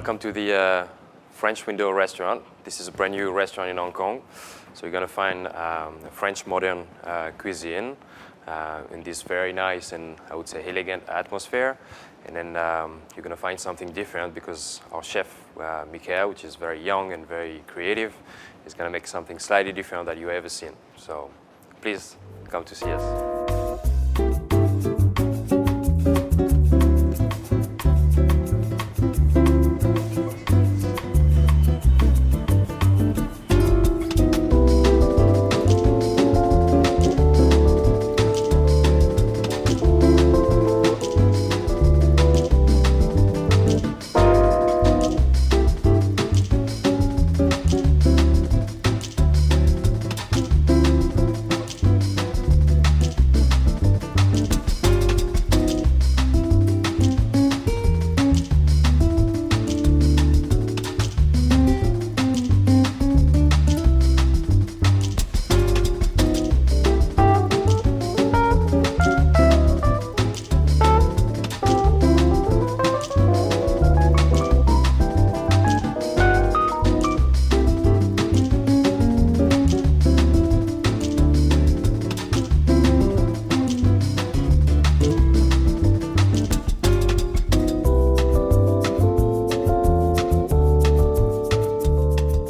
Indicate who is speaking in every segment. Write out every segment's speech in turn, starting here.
Speaker 1: Welcome to the French Window restaurant. This is a brand new restaurant in Hong Kong. So you're going to find French modern cuisine in this very nice and I would say elegant atmosphere. And then you're going to find something different because our chef, Michael, which is very young and very creative, is going to make something slightly different that you've ever seen. So please come to see us.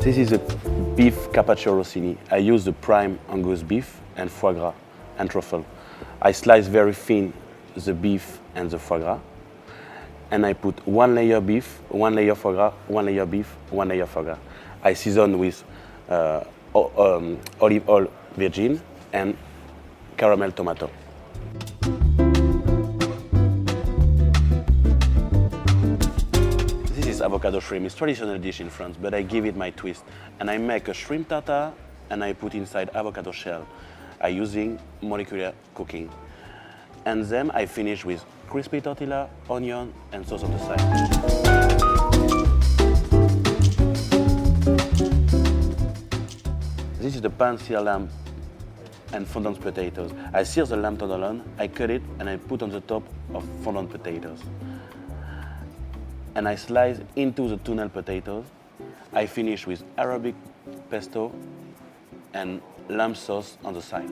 Speaker 2: This is a beef carpaccio rossini. I use the prime Angus beef and foie gras and truffle. I slice very thin the beef and the foie gras. And I put one layer beef, one layer foie gras, one layer beef, one layer foie gras. I season with olive oil virgin and caramel tomato. Avocado shrimp is traditional dish in France, but I give it my twist. And I make a shrimp tartare and I put inside avocado shell. I using molecular cooking. And then I finish with crispy tortilla, onion, and sauce on the side. This is the pan-seared lamb and fondant potatoes. I sear the lamb tenderloin, I cut it, and I put on the top of fondant potatoes. And I slice into the tunnel potatoes. I finish with Arabic pesto and lamb sauce on the side.